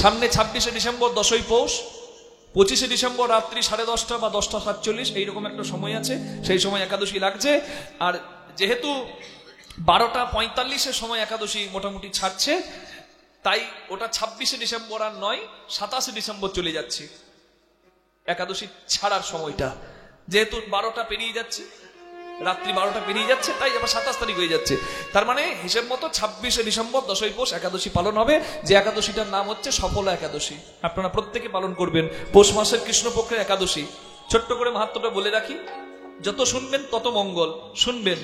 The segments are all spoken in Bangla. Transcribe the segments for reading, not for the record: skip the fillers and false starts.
সামনে 26শে ডিসেম্বর 10ই পৌষ, 25শে ডিসেম্বর রাত্রি 10:30 বা 10:47 এইরকম একটা সময় আছে, সেই সময় একাদশী লাগছে। আর যেহেতু 12:45 সময় একাদশী মোটামুটি ছাড়ছে, তাই ওটা 26শে ডিসেম্বর আর নয়, 27শে ডিসেম্বর চলে যাচ্ছে একাদশী ছাড়ার সময়টা। যেহেতু 12টা পেরিয়ে যাচ্ছে, রাত্রি 12টা পেরিয়ে যাচ্ছে, তাই আবার 27 তারিখ হয়ে যাচ্ছে। তার মানে হিসেব মতো 26শে ডিসেম্বর 10ই পৌষ একাদশী পালন হবে, যে একাদশীটার নাম হচ্ছে সফলা একাদশী। আপনারা প্রত্যেকে পালন করবেন পৌষ মাসের কৃষ্ণপক্ষের একাদশী। ছোট্ট করে মাহাত্ম্যটা বলে রাখি, যত শুনবেন তত মঙ্গল। শুনবেন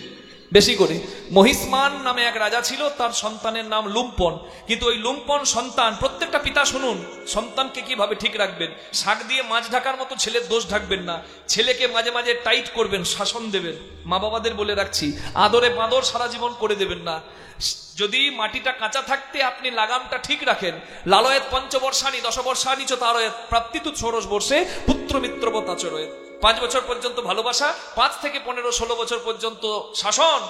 বেশি করে। মহিষ্মান নামে এক রাজা ছিল, তার সন্তানের নাম লুম্পন। কিন্তু ওই লুম্পন সন্তান, প্রত্যেকটা পিতা শুনুন, সন্তানকে কিভাবে ঠিক রাখবেন। শাক দিয়ে মাছ ঢাকার মতো ছেলের দোষ ঢাকবেন না, ছেলেকে মাঝে মাঝে টাইট করবেন, শাসন দেবেন। মা বাবাদের বলে রাখছি, আদরে বাঁদর সারা জীবন করে দেবেন না। যদি মাটিটা কাঁচা থাকতে আপনি লাগামটা ঠিক রাখেন, লালয়েত পঞ্চবর্ষানি 10 বর্ষানি চ তারয়েত প্রাপ্তিতু ষোড়শ বর্ষে পুত্র মিত্রবৎ আচরয়েত। 5 বছর পর্যন্ত ভালোবাসা, 5 থেকে 15-16 বছর পর্যন্ত শাসন,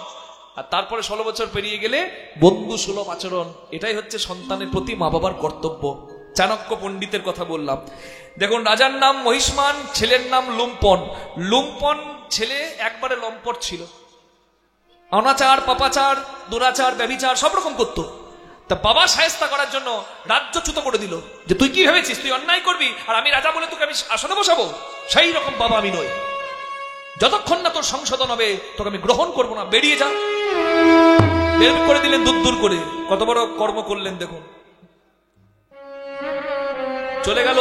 আর তারপরে 16 বছর পেরিয়ে গেলে বন্ধু সুলভ আচরণ। এটাই হচ্ছে সন্তানের প্রতি মা বাবার কর্তব্য। চাণক্য পণ্ডিতের কথা বললাম। দেখুন, রাজার নাম মহিষ্মান, ছেলের নাম লুম্পন। লুম্পন ছেলে একবারে লম্পট ছিল, অনাচার, পাপাচার, দুরাচার, ব্যভিচার সব রকম করতো। তা বাবা শায়েস্তা করার জন্য রাজ্যচ্যুত করে দিল, যে তুই কি ভেবেছিস তুই অন্যায় করবি আর আমি রাজা বলে তোকে আমি আসনে বসাবো? সেই রকম বাবা আমি নই, যতক্ষণ না তোর সংশোধন হবে তোকে আমি গ্রহণ করবো না, বেরিয়ে যা। বের করে দিলেন দূর দূর করে। কত বড় কর্ম করলেন দেখুন। চলে গেল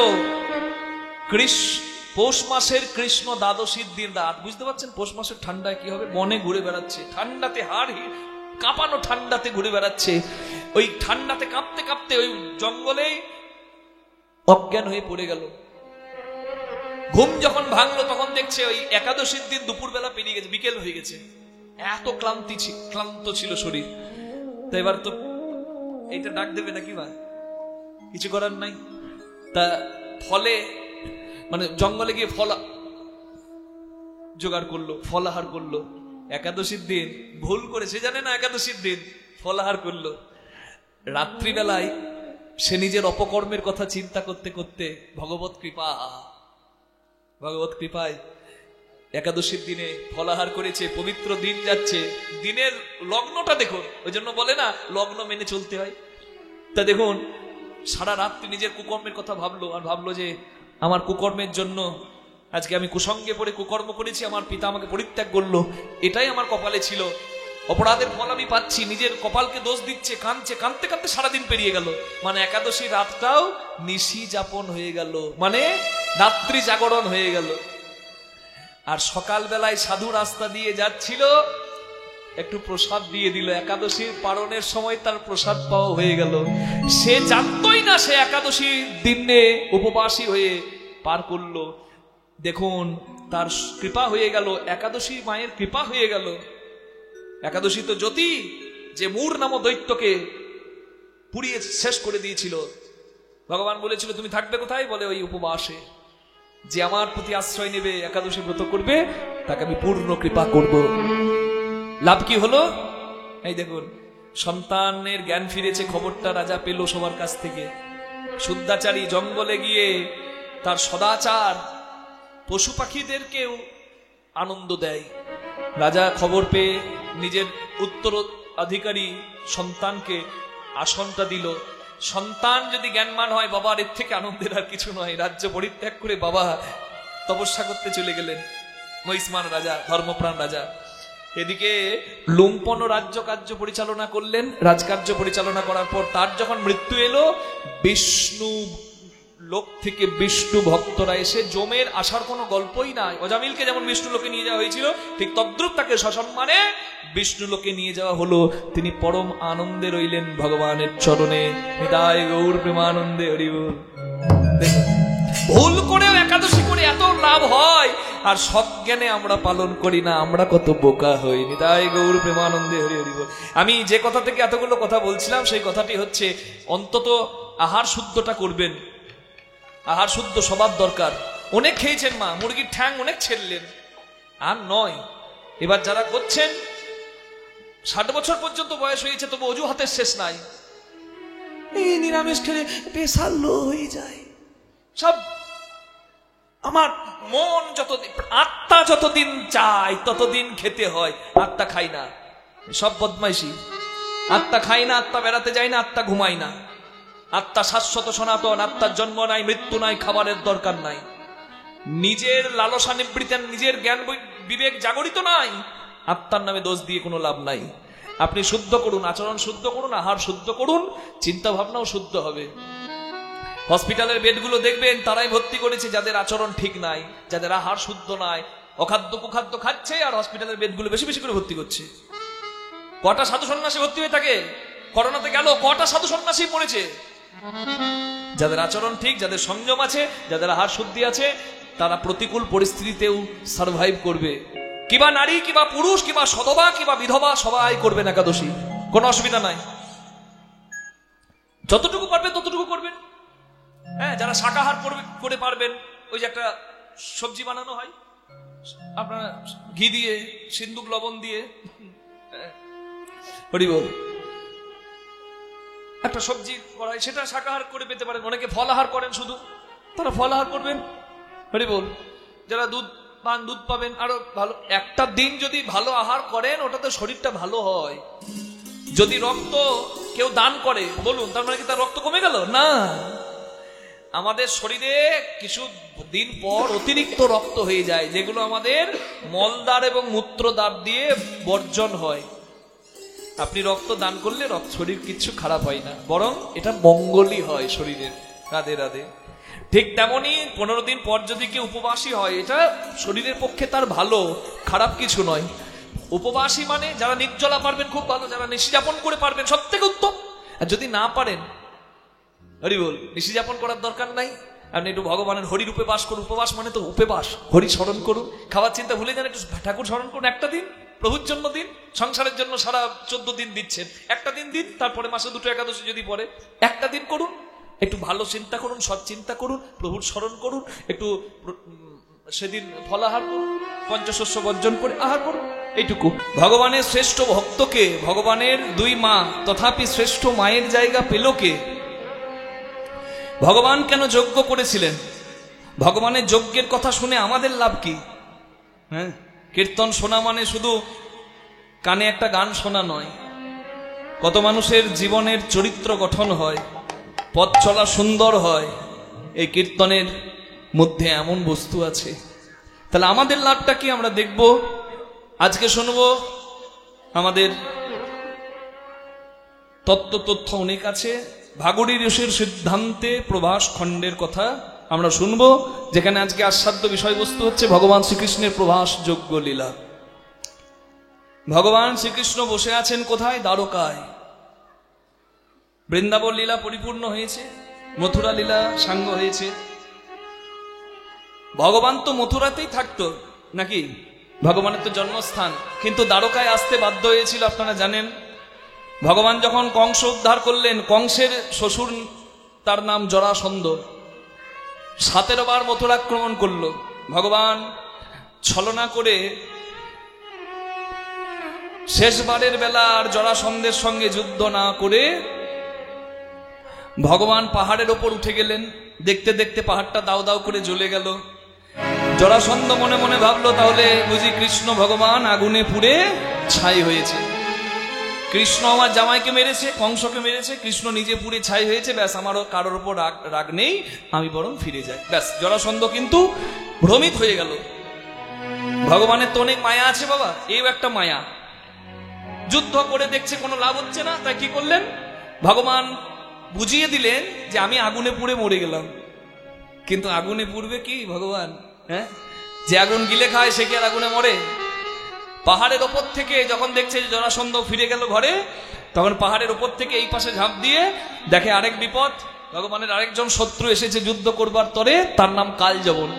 পৌষ মাসের কৃষ্ণ দ্বাদশীর দিন রাত। বুঝতে পারছেন পৌষ মাসের ঠান্ডায় কি হবে? বনে ঘুরে বেড়াচ্ছে, ঠান্ডাতে হাড় কাঁপানো ঠান্ডাতে ঘুরে বেড়াচ্ছে। ওই ঠান্ডাতে কাঁপতে কাঁপতে ওই জঙ্গলে অজ্ঞান হয়ে পড়ে গেল। ঘুম যখন ভাঙলো তখন দেখছে ওই একাদশীর দিন দুপুরবেলা পেরিয়ে গেছে, বিকেল হয়ে গেছে। এত ক্লান্ত ছিল শরীর। তো এবার তো এইটা ডাক দেবে নাকি, বা কিছু করার নাই। তা ফলে মানে জঙ্গলে গিয়ে ফল জোগাড় করলো, ফলাহার করলো। একাদশীর দিন ভুল করে, সে জানে না একাদশীর দিন, ফলাহার করলো। রাত্রিবেলায় সে নিজের অপকর্মের কথা চিন্তা করতে করতে ভগবত কৃপায় একাদশীর দিনে ফলাহার করেছে। পবিত্র দিন যাচ্ছে, দিনের লগ্নটা দেখুন। ওই জন্য বলে না লগ্ন মেনে চলতে হয়। তা দেখুন, সারা রাত্রি নিজের কুকর্মের কথা ভাবলো, আর ভাবলো যে আমার কুকর্মের জন্য আজকে আমি কুসঙ্গে পড়ে কুকর্ম করেছি, আমার পিতা আমাকে পরিত্যাগ করলো, এটাই আমার কপালে ছিল, অপরাধের ফল আমি পাচ্ছি। নিজের কপালকে দোষ দিচ্ছে, কাঁদছে, কাঁদতে কাঁদতে সারাদিন পেরিয়ে গেল। মানে একাদশী রাতটাও নিশি যাপন হয়ে গেল, মানে রাত্রি জাগরণ হয়ে গেল। আর সকালবেলায় সাধু রাস্তা দিয়ে যাচ্ছিল, একটু প্রসাদ দিয়ে দিল। একাদশীর পালনের সময় তার প্রসাদ পাওয়া হয়ে গেল। সে জানতই না সে একাদশীর দিনে উপবাসী হয়ে পার করলো। দেখুন, তার কৃপা হয়ে গেল, একাদশী মায়ের কৃপা হয়ে গেল। একাদশী তো জ্যোতি, যে মূর নামক দৈত্যকে পুড়িয়ে শেষ করে দিয়েছিল। ভগবান বলেছিল তুমি থাকবে কোথায়? বলে ওই উপবাসে। যে আমার প্রতি আশ্রয় নেবে, একাদশী ব্রত করবে, তাকে আমি পূর্ণ কৃপা করব। লাভ কি হলো? এই দেখুন, সন্তানের জ্ঞান ফিরেছে, খবরটা রাজা পেল সবার কাছ থেকে। শুদ্ধাচারী জঙ্গলে গিয়ে তার সদাচার পশু পাখিদেরকেও আনন্দ দেয়। রাজা খবর পেয়ে নিজের উত্তরাধিকারী সন্তানকে আসনটা দিল। সন্তান যদি জ্ঞানমান হয়, বাবার এর থেকে আনন্দের আর কিছু নয়। রাজ্য পরিত্যাগ করে বাবা তপস্যা করতে চলে গেলেন, মহিষ্মান রাজা, ধর্মপ্রাণ রাজা। এদিকে লুম্পন রাজ্য কার্য পরিচালনা করলেন। রাজকার্য পরিচালনা করার পর তার যখন মৃত্যু এলো, বিষ্ণু লোক থেকে বিষ্ণু ভক্তরা এসে, জমের আসার কোনো গল্পই নাই। অজামিলকে যেমন বিষ্ণু লোকে নিয়ে যাওয়া হয়েছিল, ঠিক তদ্রুপ তাকে সসম্মানে বিষ্ণু লোকে নিয়ে যাওয়া হলো। তিনি পরম আনন্দে রইলেন ভগবানের চরণে। নিতাই গৌর প্রেমানন্দে হরি বল। ভুল করেও একাদশী করে এত লাভ হয়, আর সজ্ঞানে আমরা পালন করি না, আমরা কত বোকা হই। নিতাই গৌর প্রেমানন্দে হরি হরি বল। আমি যে কথা থেকে এতগুলো কথা বলছিলাম, সেই কথাটি হচ্ছে অন্তত আহার শুদ্ধটা করবেন। আহার শুদ্ধ স্বভাব দরকার। অনেক খেয়েছেন মা, মুরগির ঠ্যাং অনেক ছেড়লেন, আর নয়। এবার যারা করছেন 60 বছর পর্যন্ত বয়স হয়েছে, তবু অজুহাতের শেষ নাই। এই নিরামিষ খেলে প্রেসার লো হয়ে যায়। সব আমার মন যতদিন, আত্মা যতদিন চায় ততদিন খেতে হয়, আত্মা খাই না। সব বদমাইশি। আত্মা খাই না, আত্মা বেড়াতে যায় না, আত্মা ঘুমাই না। আত্মা শাশ্বত সনাতন, আত্মার জন্ম নাই, মৃত্যু নাই, খাবারের দরকার নাই। নিজের লালসা নিবৃত্তি, নিজের জ্ঞান বিবেক জাগরিত নাই, আত্মার নামে দোষ দিয়ে কোনো লাভ নাই। আপনি শুদ্ধ করুন, আচরণ শুদ্ধ করুন, আহার শুদ্ধ করুন, চিন্তা ভাবনাও শুদ্ধ হবে। হসপিটালের বেডগুলো দেখবেন তারাই ভর্তি করেছে যাদের আচরণ ঠিক নাই, যাদের আহার শুদ্ধ নাই, অখাদ্য কুখাদ্য খাচ্ছে, আর হসপিটালের বেডগুলো বেশি বেশি করে ভর্তি করছে। কটা সাধু সন্ন্যাসী ভর্তি হয়ে থাকে? করোনাতে গেল কটা সাধু সন্ন্যাসী পড়েছে? যাদের আচরণ ঠিক, যাদের সংযম আছে, যাদের আহার শুদ্ধি আছে, তারা প্রতিকূল পরিস্থিতিতেও সার্ভাইভ করবে। কিবা নারী, কিবা পুরুষ, কিবা সধবা, কিবা বিধবা, সবাই করবেন একাদশী, কোনো অসুবিধা নাই। যতটুকু পারবেন ততটুকু করবেন। হ্যাঁ, যারা শাকাহার করে পারবেন, ওই যে একটা সবজি বানানো হয় আপনার ঘি দিয়ে, সিন্দুক লবণ দিয়ে, হরি বল, একটা সবজি করা হয়, সেটা শাকাহার করে পেতে পারেন। অনেকে ফলাহার করেন শুধু, তারা ফলাহার করবেন, হরি বল। যারা দুধ পান, দুধ পাবেন, আরো ভালো। একটা দিন যদি ভালো আহার করেন, ওটাতে শরীরটা ভালো হয়। যদি রক্ত কেউ দান করে বলুন, তার মানে কি তার রক্ত কমে গেল? না, আমাদের শরীরে কিছু দিন পর অতিরিক্ত রক্ত হয়ে যায়, যেগুলো আমাদের মলদ্বার এবং মূত্রদ্বার দিয়ে বর্জন হয়। আপনি রক্ত দান করলে শরীর কিছু খারাপ হয় না, বরং এটা মঙ্গলই হয় শরীরের। রাধে রাধে। ঠিক তেমনি 15 দিন পর যদি কেউ উপবাসী হয়, এটা শরীরের পক্ষে তার ভালো, খারাপ কিছু নয়। উপবাসী মানে যারা নির্জলা পারবেন খুব ভালো, যারা নিশি যাপন করে পারবেন সব থেকে উত্তম। আর যদি না পারেন, হরি বল, নিশি যাপন করার দরকার নাই, আপনি একটু ভগবানের হরি রূপে বাস করুন। উপবাস মানে তো উপবাস, হরি স্মরণ করুন, খাওয়ার চিন্তা ভুলে যান, একটু ঠাকুর স্মরণ করুন। একটা দিন প্রভুর জন্য দিন, সংসারের জন্য সারা 14 দিন দিচ্ছেন, একটা দিন দিন। তারপরে মাসে 2টো একাদশী যদি পড়ে, একটা দিন করুন, একটু ভালো চিন্তা করুন, সৎ চিন্তা করুন, প্রভুর স্মরণ করুন, একটু সেদিন ফলাহার করুন, পঞ্চশস্য বর্জন করে আহার করুন, এইটুকু। ভগবানের শ্রেষ্ঠ ভক্তকে, ভগবানের 2 মা, তথাপি শ্রেষ্ঠ মায়ের জায়গা পেল কে? ভগবান কেন যজ্ঞ করেছিলেন? ভগবানের যজ্ঞের কথা শুনে আমাদের লাভ কি? হ্যাঁ, কীর্তন শোনা মানে শুধু কানে একটা গান শোনা নয়। কত মানুষের জীবনের চরিত্র গঠন হয়, পথ চলা সুন্দর হয়, এই কীর্তনের মধ্যে এমন বস্তু আছে। তাহলে আমাদের লাভটা কি আমরা দেখব। আজকে শুনবো আমাদের তথ্য অনেক আছে। ভাগরী ঋষির সিদ্ধান্তে প্রভাস খণ্ডের কথা আমরা শুনবো, যেখানে আজকে আস্বাদ্য বিষয়বস্তু হচ্ছে ভগবান শ্রীকৃষ্ণের প্রভাস যজ্ঞ লীলা। ভগবান শ্রীকৃষ্ণ বসে আছেন কোথায়? দ্বারকায়। বৃন্দাবন লীলা পরিপূর্ণ হয়েছে, মথুরা লীলা সাঙ্গ হয়েছে। ভগবান তো মথুরাতেই থাকতো নাকি? ভগবানের তো জন্মস্থান, কিন্তু দ্বারকায় আসতে বাধ্য হয়েছিল, আপনারা জানেন। ভগবান যখন কংস উদ্ধার করলেন, কংসের শ্বশুর, তার নাম জরাসন্ধ, 17 বার মথুরাক্রমণ করল। ভগবান ছলনা করে শেষবারের বেলা আর জরাসন্ধের সঙ্গে যুদ্ধ না করে ভগবান পাহাড়ের ওপর উঠে গেলেন। দেখতে দেখতে পাহাড়টা দাও দাও করে জ্বলে গেল। জরাসন্ধ মনে মনে ভাবলো, তাহলে বুঝি কৃষ্ণ ভগবান আগুনে পুড়ে ছাই হয়েছে। কৃষ্ণ আমার জামাইকে মেরেছে, কংসকে মেরেছে, কৃষ্ণ নিজে পুড়ে ছাই হয়েছে, ব্যাস আমারও কারোর ওপর রাগ নেই, আমি বরং ফিরে যাই। ব্যাস, জরাসন্ধ কিন্তু ভ্রমিত হয়ে গেল। ভগবানের তো অনেক মায়া আছে বাবা, এও একটা মায়া। যুদ্ধ করে দেখছে কোনো লাভ হচ্ছে না, তাই কি করলেন? ভগবান বুঝিয়ে দিলেন যে আমি আগুনে পুড়ে মরে গেলাম। কিন্তু আগুনে পুড়বে কি ভগবান? হ্যাঁ, যে আগুন গিলে খায় সে কি আর আগুনে মরে? পাহাড়ের ওপর থেকে যখন দেখছে জরাসন্ধ ফিরে গেল ঘরে, তখন পাহাড়ের ওপর থেকে এই পাশে ঝাঁপ দিয়ে দেখে আরেক বিপদ। ভগবানের আরেকজন শত্রু এসেছে যুদ্ধ করবার তরে, তার নাম কালযবন।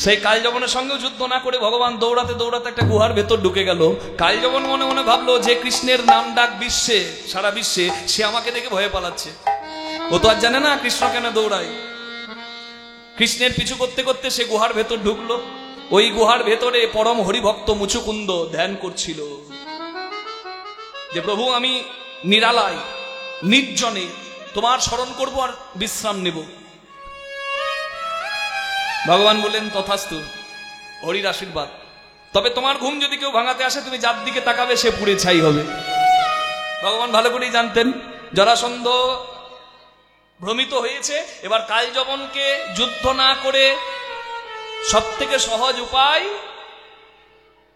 সেই কালযবনের সঙ্গেও যুদ্ধ না করে ভগবান দৌড়াতে দৌড়াতে একটা গুহার ভেতর ঢুকে গেল। কালযবন মনে মনে ভাবলো, যে কৃষ্ণের নাম ডাক বিশ্বে, সারা বিশ্বে, সে আমাকে দেখে ভয়ে পালাচ্ছে। ও তো আর জানে না কৃষ্ণ কেন দৌড়ায়। কৃষ্ণের পিছু করতে করতে সে গুহার ভেতর ঢুকলো। ওই গুহার ভেতরে পরম হরিভক্ত মুচুকুন্দ ধ্যান করছিল যে প্রভু আমি নিরালায়, নির্জনে, তোমার স্মরণ করব আর বিশ্রাম নেব। ভগবান বললেন তথাস্তু, হরির আশীর্বাদ। তবে তোমার ঘুম যদি কেউ ভাঙাতে আসে, তুমি যার দিকে তাকাবে সে পুড়ে ছাই হবে। ভগবান ভালো করেই জানতেন জরাসন্ধ ভ্রমিত হয়েছে। এবার কালযবনকে যুদ্ধ না করে সব থেকে সহজ উপায়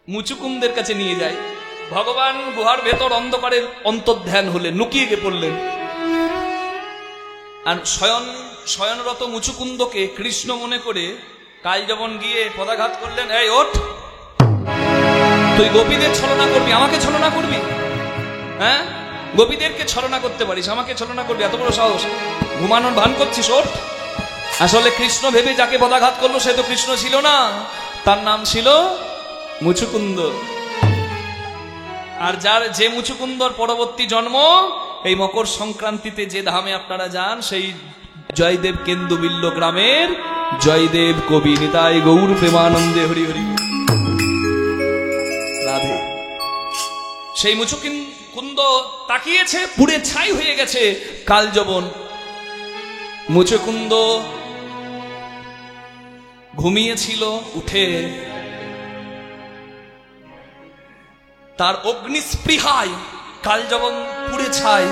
মুচুকুন্দের কাছে নিয়ে যায়। ভগবান গুহার ভেতর অন্ধকারের অন্তর্ধ্যান হলেন, লুকিয়ে গিয়ে পড়লেন। আর শয়নরত মুচুকুন্দকে কৃষ্ণ মনে করে কালযবন গিয়ে পদাঘাত করলেন, এই ওঠ, তুই গোপীদের ছলনা করবি, আমাকে ছলনা করবি? হ্যাঁ, গোপীদেরকে ছলনা করতে পারিস, আমাকে ছলনা করবি? এত বড় সাহস! ঘুমানোর ভান করছিস, ওঠ। আসলে কৃষ্ণ ভেবে যাকে পদাঘাত করলো সে তো কৃষ্ণ ছিল না, তার নাম ছিল মুচুকুন্দ। আর যে মুচুকুন্দর পরবর্তী জন্ম এই মকর সংক্রান্তিতে যে ধামে আপনারা যান, সেই জয়দেব কেন্দুবিল্ল গ্রামের জয়দেব কবি। নিতাই গৌর প্রেমানন্দে হরি হরি রাধে। সেই মুচুকুন্দ তাকিয়েছে, পুড়ে ছাই হয়ে গেছে কালযবন। মুচুকুন্দ ঘুমিয়েছিল, উঠে তার অগ্নিস্পৃহায় কালযবন পুড়ে ছাই।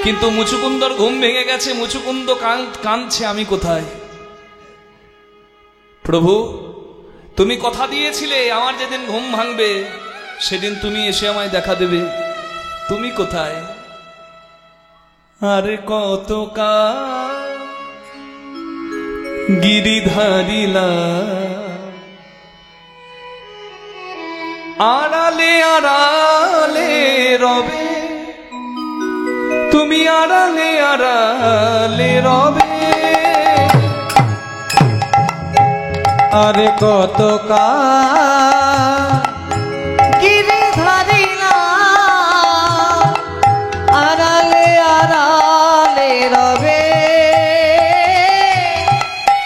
কিন্তু মুচুকুন্দর ঘুম ভেঙে গেছে। মুচুকুন্দ কাঁদছে, আমি কোথায়? প্রভু, তুমি কথা দিয়েছিলে আমার যেদিন ঘুম ভাঙবে সেদিন তুমি এসে আমায় দেখা দেবে, তুমি কোথায়? আরে কত গিরিধারিলা আড়ালে আড়ালে রবে, তুমি আড়ালে আড়ালে রবে। আরে কত গিরিধারিলা আড়ালে আড়ালে রবে,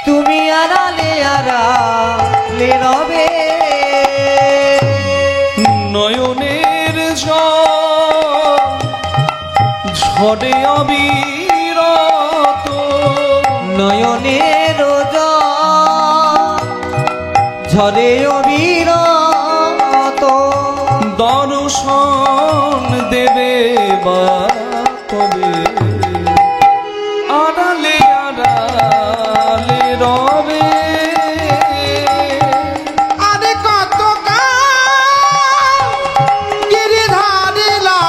তুমি আড়ালে আড়ালে রবে। নয়নের ঝড়ে অবিরত, নয়নের ঝরে অবিরত, দর্শন দেবে বা কবে, আড়ালে আড়ালে রবে। আরে কত গিরিধারিলা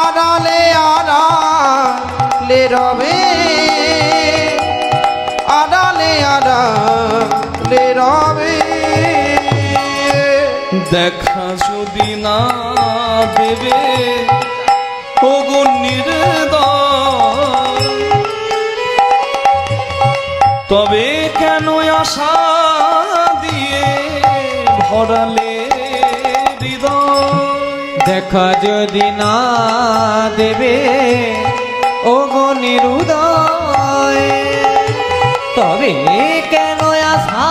আড়ালে আড়ালে রবে, আড়ালে আড়ালে রবে। দেখা যদি না দেবে ওগো নির্দয়, তবে কেন আশা দিয়ে ভরালে হৃদয়? দেখা যদি না দেবে ওগো নিরুদয়, তবে কেন আশা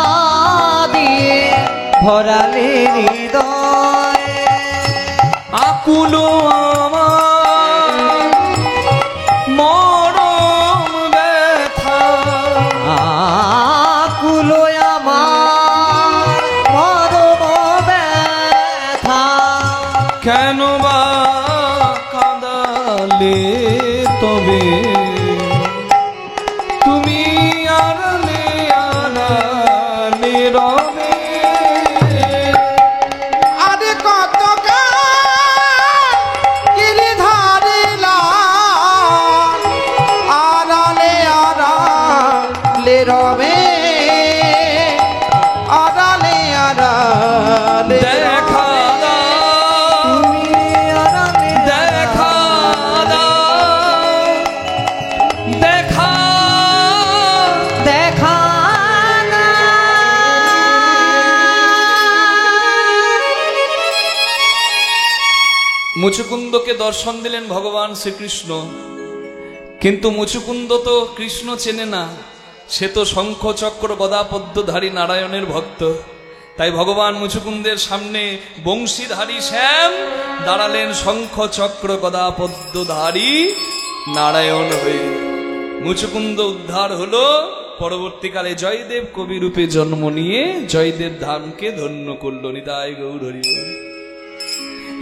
দিয়ে ভরালে হৃদয়? আকুল আমার মরম ব্যথা, আকুল আমার মরম ব্যথা, কেন বা কাঁদালে তবে, তুমি আড়ালে আড়ালে রবে। আরে কত গিরিধারিলা আড়ালে আড়ালে রবে, আড়ালে আড়ালে দেখা দাও, তুমি আড়ালে দেখা দাও, দেখা দেখা না। মুচুকুন্দকে দর্শন দিলেন ভগবান শ্রীকৃষ্ণ। কিন্তু মুচুকুন্দ তো কৃষ্ণ চেনে না, সে তো শঙ্খ চক্র গদা পদ্মধারী নারায়ণের ভক্ত। তাই ভগবান মুচুকুন্দের সামনে বংশীধারী শ্যাম দাঁড়ালেন শঙ্খ চক্র গদা পদ্মধারী নারায়ণ হয়ে। মুচুকুন্দ উদ্ধার হলো, পরবর্তীকালে জয়দেব কবি রূপে জন্ম নিয়ে জয়দেব ধামকে ধন্য করল। নিতাই গৌর হরি বল।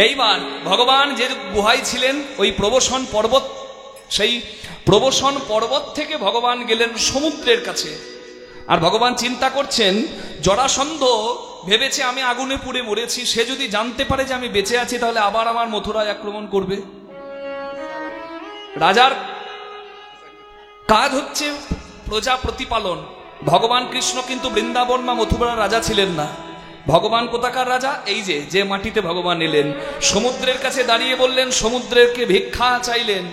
এইবার ভগবান যে গুহায় ছিলেন ওই প্রবসন পর্বত, সেই প্রবসন পর্বত থেকে ভগবান গেলেন সমুদ্রের কাছে। আর ভগবান চিন্তা করছেন, জরাসন্ধ ভেবেছে আমি আগুনে পুড়ে মরেছি, সে যদি জানতে পারে যে আমি বেঁচে আছি তাহলে আবার আমার মথুরায় আক্রমণ করবে। রাজার কাজ হচ্ছে প্রজা প্রতিপালন। ভগবান কৃষ্ণ কিন্তু বৃন্দাবন বা মথুরার রাজা ছিলেন না। ভগবান কোথাকার রাজা? এই যে মাটিতে ভগবান এলেন, সমুদ্রের কাছে দাঁড়িয়ে বললেন, সমুদ্রকে ভিক্ষা চাইলেন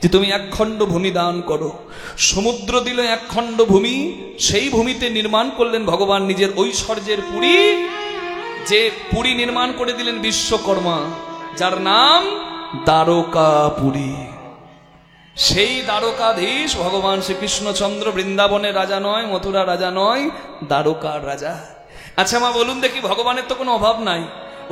যে তুমি এক খণ্ড ভূমি দান করো। সমুদ্র দিল এক খণ্ড ভূমি, সেই ভূমিতে নির্মাণ করলেন ভগবান নিজের ঐশ্বর্যের পুরী, যে পুরী নির্মাণ করে দিলেন বিশ্বকর্মা, যার নাম দ্বারকাপুরী। সেই দ্বারকাধীশ ভগবান শ্রীকৃষ্ণচন্দ্র বৃন্দাবনের রাজা নয়, মথুরা রাজা নয়, দ্বারকার রাজা। আচ্ছা মা বলুন দেখি, ভগবানের তো কোনো অভাব নাই।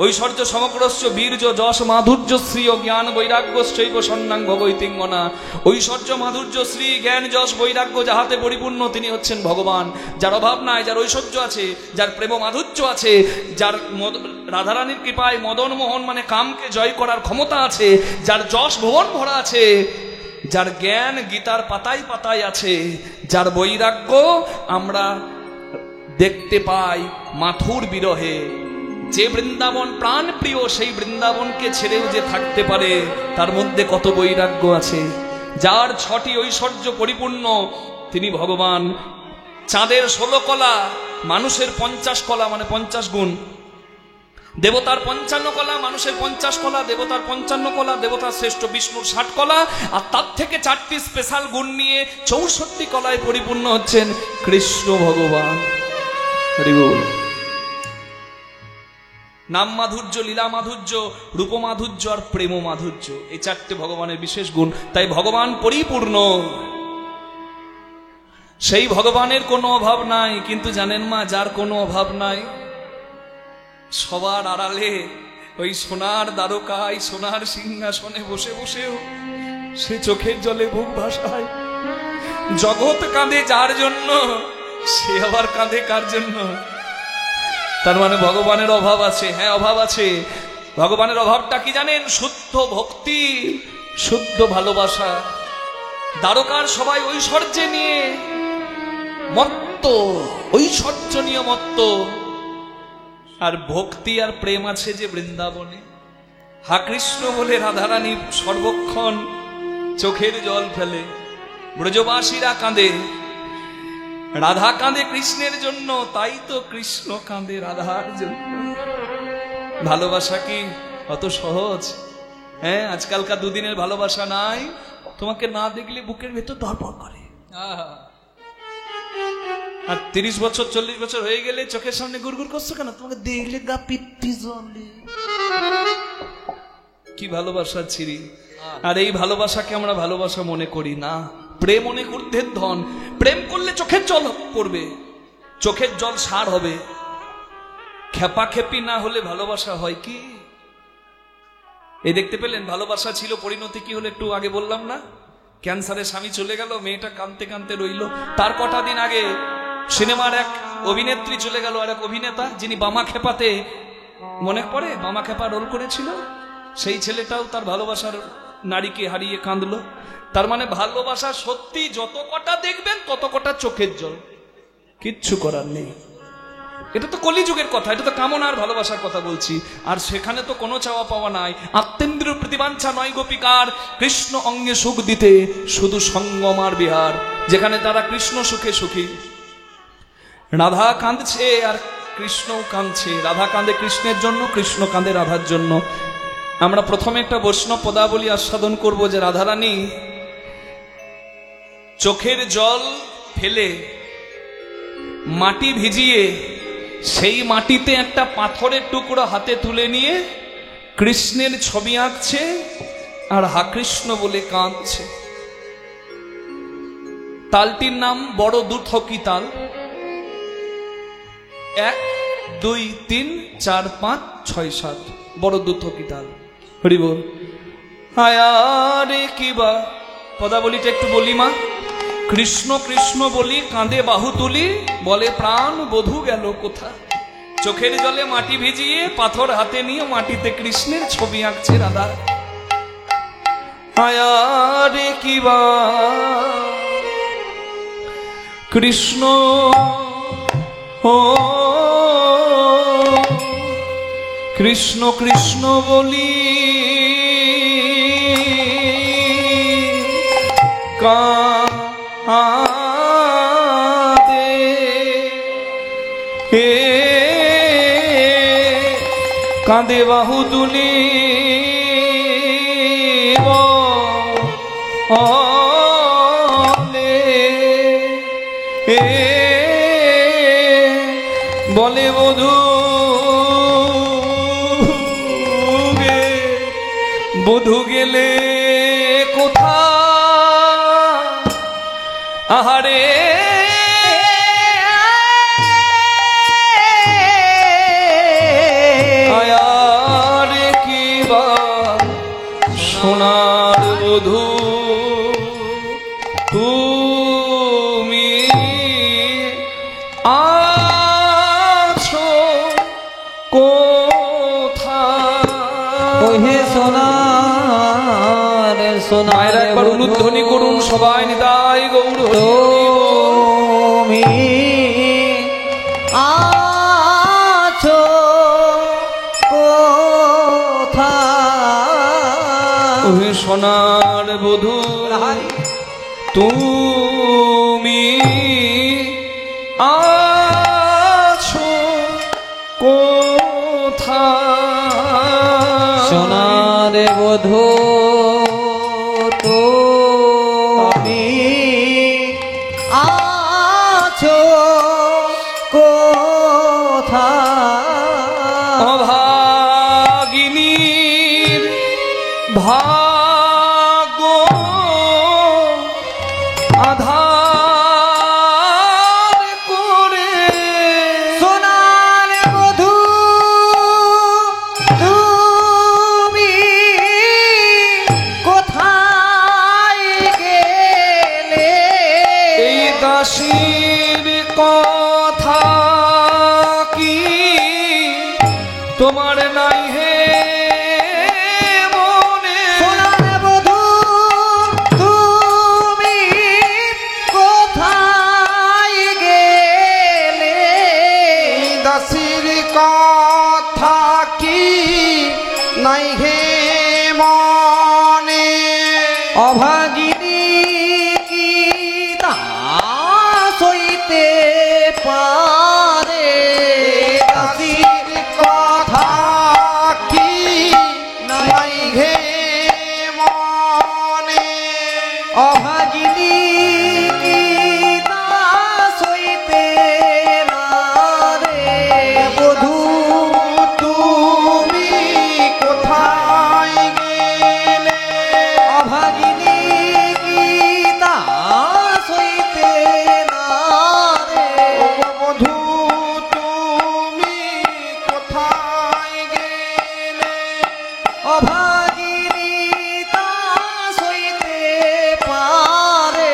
ঐশ্বর্য সমগ্রস্য বীর্য যশ মাধুর্য শ্রী ও জ্ঞান বৈরাগ্য শৈব সন্ন্যাং ভগৈতিঙ্গনা। ঐশ্বর্য মাধুর্য শ্রী জ্ঞান যশ বৈরাগ্য যাহাতে পরিপূর্ণ তিনি হচ্ছেন ভগবান। যার অভাব নাই, যার ঐশ্বর্য আছে, যার প্রেম মাধুর্য আছে, যার রাধারানীর কৃপায় মদন মোহন মানে কামকে জয় করার ক্ষমতা আছে, যার যশ ভুবন ভরা আছে, যার জ্ঞান গীতার পাতায় পাতায় আছে, যার বৈরাগ্য আমরা দেখতে পাই মাথুর বিরহে। যে বৃন্দাবন প্রাণ প্রিয়, সেই বৃন্দাবনকে ছেড়েও যে থাকতে পারে, তার মধ্যে কত বৈরাগ্য আছে। যার 6টি ঐশ্বর্য পরিপূর্ণ, তিনি ভগবান। চাঁদের 16 কলা, মানুষের 50 কলা মানে 50 গুণ। দেবতার 55 কলা, মানুষের 50 কলা, দেবতার 55 কলা, দেবতার শ্রেষ্ঠ বিষ্ণুর 60 কলা, আর তার থেকে 4টি স্পেশাল গুণ নিয়ে 64 কলায় পরিপূর্ণ হচ্ছেন কৃষ্ণ ভগবান। হরি বল। নাম মাধুর্য, লীলা মাধুর্য, রূপ মাধুর্য আর প্রেম মাধুর্য, এই 4টে ভগবানের বিশেষ গুণ। তাই ভগবান পরিপূর্ণ, সেই ভগবানের কোনো অভাব নাই। কিন্তু জানেন মা, যার কোনো অভাব নাই, সবার আড়ালে ওই সোনার দ্বারকায় সোনার সিংহাসনে বসে বসেও সে চোখের জলে বুক ভাসায়। জগৎ কাঁদে যার জন্য, সে আবার কাঁদে কার জন্য? তার মানে ভগবানের অভাব আছে। হ্যাঁ, অভাব আছে। ভগবানের অভাবটা কি জানেন? শুদ্ধ ভক্তি, শুদ্ধ ভালোবাসা। দ্বারকার সবাই ঐশ্বর্যে নিয়ে মত্ত, ঐশ্বর্য নিয়ে মত্ত। আর ভক্তি আর প্রেম আছে যে বৃন্দাবনে। হা কৃষ্ণ বলে রাধারানী সর্বক্ষণ চোখের জল ফেলে। ব্রজবাসীরা কাঁদে, রাধা কাঁদে কৃষ্ণের জন্য, তাই তো কৃষ্ণ কাঁদে রাধার জন্য। ভালোবাসা কি অত সহজ? হ্যাঁ, আজকালকার দুদিনের ভালোবাসা নাই। তোমাকে না দেখলে বুকের ভেতর ধরপড় করে। আর 30 বছর 40 বছর হয়ে গেলে চোখের সামনে গুড়গুড় করছো কেন? তোমাকে দেখলে গা পিত্তি জ্বলে। কি ভালোবাসা ছিরি! আর এই ভালোবাসাকে আমরা ভালোবাসা মনে করি না। প্রেম অনেক ঊর্ধ্বের ধন। প্রেম করলে চোখের জল পড়বে, চোখের জল সার হবে। খেপাখেপি না হলে ভালোবাসা হয় কি? এই দেখতে পেলেন, ভালোবাসা ছিল, পরিণতি কি হলো একটু আগে বললাম না? ক্যান্সারে স্বামী চলে গেল, মেয়েটা কাঁদতে কাঁদতে রইল। তার কটা দিন আগে সিনেমার এক অভিনেত্রী চলে গেল, আর এক অভিনেতা যিনি বামা খেপাতে, মনে পড়ে, বামা খেপা রোল করেছিল, সেই ছেলেটাও তার ভালোবাসার নারীকে হারিয়ে কাঁদলো। তার মানে ভালোবাসা সত্যি যত কটা দেখবেন তত কটা চোখের জল, কিচ্ছু করার নেই। এটা তো কলিযুগের কথা, এটা তো কামনার ভালোবাসার কথা বলছি। আর সেখানে তো কোনো চাওয়া পাওয়া নাই। আত্মেন্দ্র প্রতিবাঞ্ছা নয় গোপিকার, কৃষ্ণ অঙ্গে সুখ দিতে শুধু সঙ্গম আর বিহার। যেখানে তারা কৃষ্ণ সুখে সুখী। রাধা কাঁদছে আর কৃষ্ণ কাঁদছে। রাধা কাঁদে কৃষ্ণের জন্য, কৃষ্ণ কাঁদে রাধার জন্য। আমরা প্রথমে একটা বৈষ্ণব পদাবলী আস্বাদন করব, যে রাধারানী চোখের জল ফেলে মাটি ভিজিয়ে সেই মাটিতে একটা পাথরের টুকরো হাতে তুলে নিয়ে কৃষ্ণের ছবি আঁকছে আর হা কৃষ্ণ বলে কাঁদছে। তালটির নাম বড় দুথকি তাল। এক 2 3 4 5 6 7 বড় দুঃখ কি তাল হরি বল। আয়ারে কিবা পদাবলিটা একটু বলি মা। কৃষ্ণ কৃষ্ণ বলি কাঁদে বাহু তুলি, বলে প্রাণ বধূ গেল কোথা। চোখের জলে মাটি ভিজিয়ে পাথর হাতে নিয়ে মাটিতে কৃষ্ণের ছবি আঁকছে রাধা। আয়ারে কিবা কৃষ্ণ ও কৃষ্ণ কৃষ্ণ বলি কাঁদে কাঁদে বাহু তুলি বলে বধূ বধূ গেলে কোথা। আহারে আয়ারে কিবা সোনার বধূ তুমি আছো কোথায়। ওহে সোনার সোনার একবার উলুধ্বনি করুন সবাই, নিতাই গৌর তুমি আছো কোথায়। ওহে সোনার বধূ তুমি আছো কোথায়। সোনার বধূ তুমি আছো কোথায়। অভাগিনীর ভাগ্য আধার করে সোনার বধূ তুমি কোথায় গেলে। এই দাসীর কথা কি তোমার নাই হে মনে। সোনার বধূ তুমি কোথায় গেলে। দাসীর কথা কি নাই হে মনে। অভাগিনী কি দাস হইতে পারে। দাসীর কথা কি নাই হে মনে। অভাগিনী কি দাস হইতে পারে। বধূ তুমি কোথায় গেলে। অভাগিনী কি দাস হইতে পারে। বধূ তুমি কোথায় গেলে। অভাগিনী দাস হইতে পারে।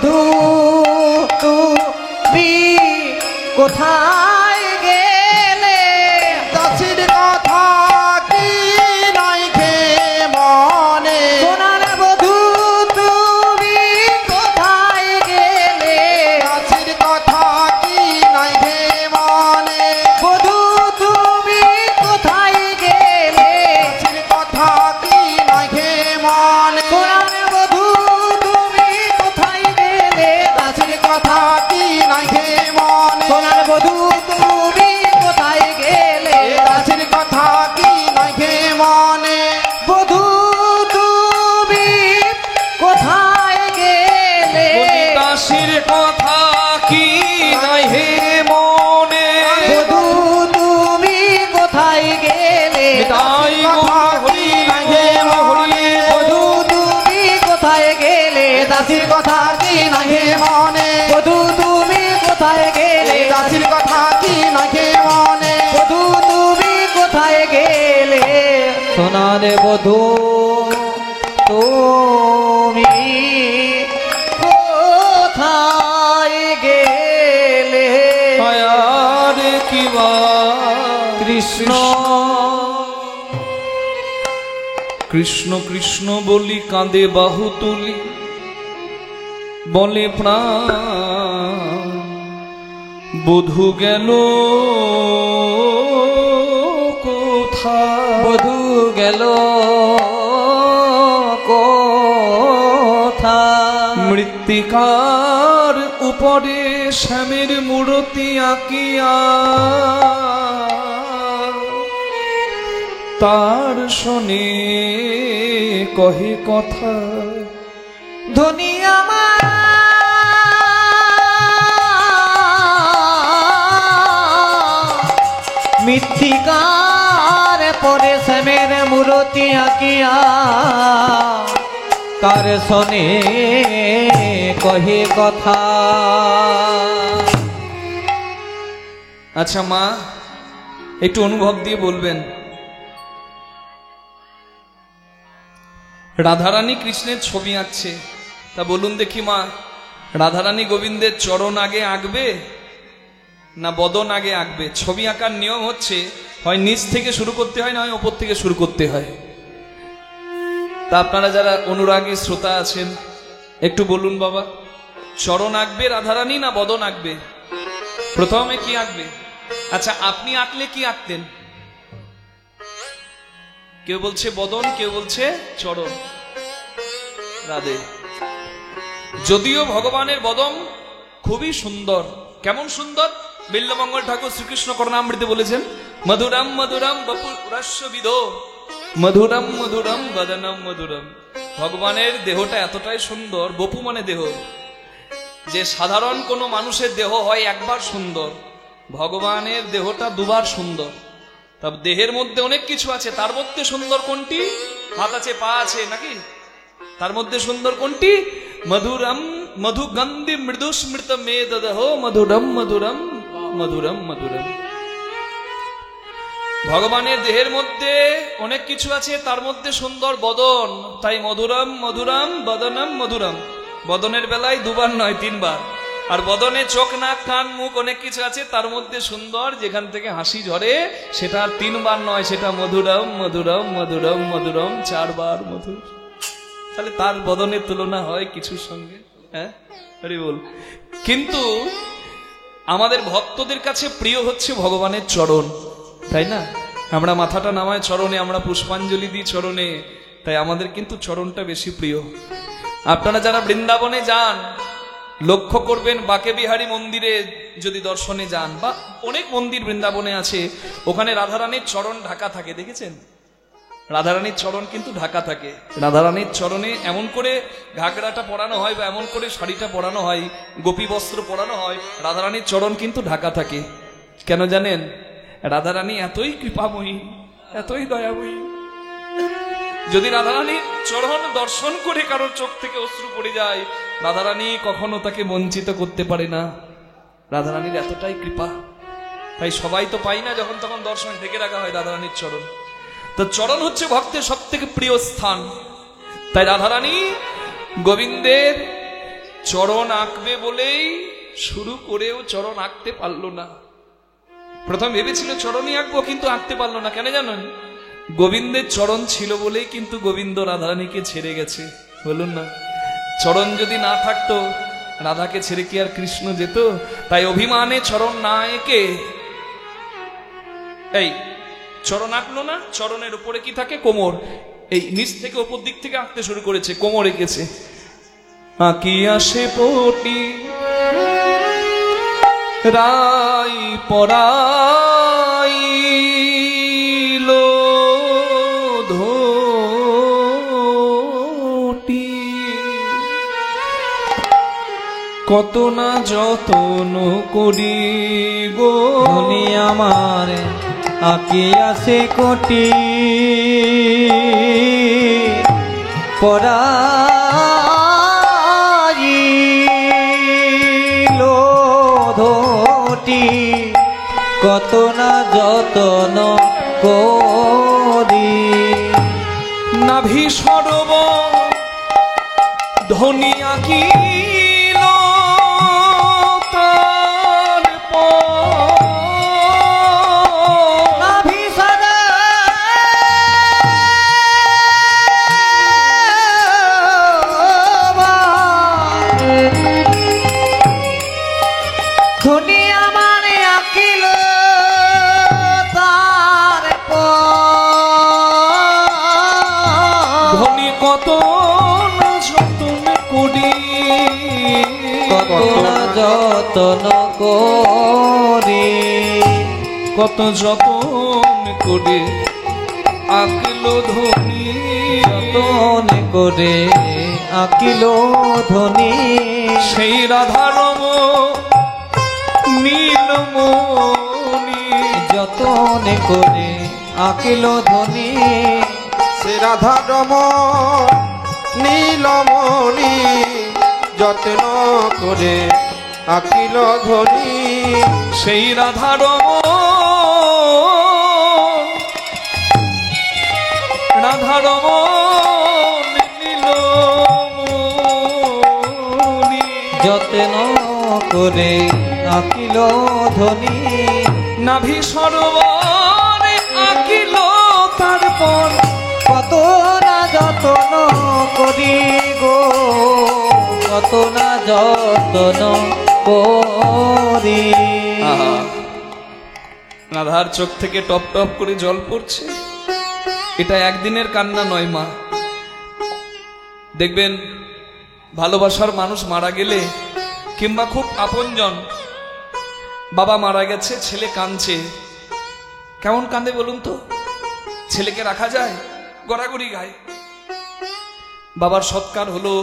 বধূ তুমি কোথায় গেলে? দাসীর কথা কি নাই খে মনে, সোনার বধূ তুমি কোথায় গেলে? দাসীর কথা কি নাই খে মনে, বধূ তুমি কোথায় গেলে? দাসীর কথা কি নাই খে মনে, সোনার বধূ তুমি কোথায় গেলে? দাসীর কথা কি নাই খে মনে, সোনার বধূ তুমি কোথায় গেলে? দাসীর কথা কি নাই খে মনে, বধূ তুমি কোথায় গেলে? দাসীর কথা কি নাই হে মনে, বধূ তুমি কোথায় গেলে? তাই গো হরি হরি বধূ তুমি কোথায় গেলে? দাসীর কথা কি নাই খে মনে, বধূ তুমি কোথায় গেলে? দাসীর কথা কি নাই খে মনে, বধূ তুমি কোথায় গেলে? সোনার বধূ তুমি কোথায় গেলে? আয়ার কি বা কৃষ্ণ কৃষ্ণ কৃষ্ণ বলি কাঁদে বাহু তুলি, বলে প্রাণ বধূ গেল কোথায়, বধূ গেল কোথায়? মৃত্তিকার উপরে শ্যামের মূর্তি আঁকিয়া তার শোনে কহে কথা, ধনী আমার মৃত্তিকার পরে শ্যামের মূর্তি আঁকিয়া কার শোনে কহে কথা। আচ্ছা মা, একটু অনুভব দিয়ে বলবেন, রাধারানী কৃষ্ণের ছবি আঁকছে, তা বলুন দেখি মা, রাধারানী গোবিন্দের চরণ আগে আঁকবে না বদন আগে আঁকবে? ছবি আঁকার নিয়ম হচ্ছে হয় নিচ থেকে শুরু করতে হয়, না হয় ওপর থেকে শুরু করতে হয়। তা আপনারা যারা অনুরাগী শ্রোতা আছেন একটু বলুন বাবা, চরণ আঁকবে রাধারানী না বদন আঁকবে? প্রথমে কি আঁকবে? আচ্ছা আপনি আঁকলে কি আঁকতেন? কেউ বলছে বদন, কেউ বলছে চরণ। রাধে। যদিও ভগবানের বদন খুবই সুন্দর। কেমন সুন্দর? বিল্লমঙ্গল ঠাকুর শ্রীকৃষ্ণ করুণামৃতে বলেছেন, মধুরম মধুরম বপু রসবিদো মধুরম মধুরম বদনম মধুরম। ভগবানের দেহটা এতটাই সুন্দর, বপু মানে দেহ, যে সাধারণ কোনো মানুষের দেহ হয় একবার সুন্দর, ভগবানের দেহটা দুবার সুন্দর। তবে দেহের মধ্যে অনেক কিছু আছে, তার মধ্যে সুন্দর কোনটি? হাত আছে, পা আছে নাকি? তার মধ্যে সুন্দর কোনটি? মধুরম মধুগন্ধি মৃদু স্মৃত মেদহ মধুরম মধুরম মধুরম মধুরম। ভগবানের দেহের মধ্যে অনেক কিছু আছে, তার মধ্যে সুন্দর বদন, তাই মধুরম মধুরম বদনম মধুরম। বদনের বেলায় দুবার নয়, তিনবার। আর বদনে চোখ নাক কান মুখ অনেক কিছু আছে, তার মধ্যে সুন্দর যেখান থেকে হাসি ঝরে সেটা আর তিনবার নয়, সেটা মধুরম মধুরম মধুরম মধুরম, চারবার মধুর। তাহলে তার বদনের তুলনা হয় কিছুর সঙ্গে? হ্যাঁ, হরি বল। কিন্তু আমাদের ভক্তদের কাছে প্রিয় হচ্ছে ভগবানের চরণ, তাই না? আমরা মাথাটা নামায় চরণে, আমরা পুষ্পাঞ্জলি দিই চরণে, তাই আমাদের কিন্তু চরণটা বেশি প্রিয়। আপনারা যারা বৃন্দাবনে যান লক্ষ্য করবেন, বাকে বিহারী মন্দিরে যদি দর্শনে যান, বা অনেক মন্দির বৃন্দাবনে আছে, ওখানে রাধারানীর চরণ ঢাকা থাকে, দেখেছেন? রাধারানীর চরণ কিন্তু ঢাকা থাকে। রাধারানীর চরণে এমন করে ঘাগড়াটা পরানো হয় বা এমন করে শাড়িটা পরানো হয়, গোপী বস্ত্র পরানো হয়, রাধারানীর চরণ কিন্তু ঢাকা থাকে। কেন জানেন? রাধারানী এতই কৃপাময়ী, এতই দয়াময়ী। যদি রাধারানীর চরণ দর্শন করে কারোর চোখ থেকে অশ্রু পড়ে যায়, রাধারানী কখনো তাকে বঞ্চিত করতে পারে না। রাধারানীর এতটাই কৃপা, তাই সবাই তো পাই না, যখন তখন দর্শন ঢেকে রাখা হয় রাধারানীর চরণ। তো চরণ হচ্ছে ভক্তের সব থেকে প্রিয় স্থান। তাই রাধারানী গোবিন্দের চরণ আঁকবে বলেই শুরু করেও চরণ আঁকতে পারলো না। প্রথম ভেবেছিল চরণই আঁকবো, কিন্তু আঁকতে পারলো না। কেন জানেন? গোবিন্দের চরণ ছিল বলেই কিন্তু গোবিন্দ রাধারানীকে ছেড়ে গেছে। বলুন না, চরণ যদি না থাকতো রাধাকে ছেড়ে কি আর কৃষ্ণ যেত? তাই অভিমানে চরণ না এঁকে এই চরণ আঁকলো না। চরণের উপরে কি থাকে? কোমর। এই নিচ থেকে ওপর দিক থেকে আঁকতে শুরু করেছে, কোমর এঁকেছে। আঁকিয়া সে পটি রাই পরাইল ধোটি, কত না যতন করি গো ধনী আমার আঁকিয়াছে কোটি পরাইল ধোটি, কত না যতন করি। নাভি সরব ধনী আঁকিল যতন করে, কত যতন করে আঁকলো ধনী, যতন করে আঁকিল ধনী। সেই রাধারম নীলমণি, যতন করে আঁকিল ধনী। সে রাধা রমণ নীলমণি, যত্ন করে আঁকিল ধনী। সেই রাধারম নীলমণি, যত্ন করে আঁকিল ধনী। নাভি সরোবরে আঁকিল তারপর, কত না যতন করি গো, কত না যতন করি। রাধার চোখ থেকে টপ টপ করে জল পড়ছে। এটা একদিনের কান্না নয় মা। দেখবেন ভালোবাসার মানুষ মারা গেলে, কিংবা খুব আপনজন, বাবা মারা গেছে, ছেলে কাঁদছে। কেমন কাঁদে বলুন তো? ছেলেকে রাখা যায়? গড়াগড়ি গায়। বাবার সৎকার হলো,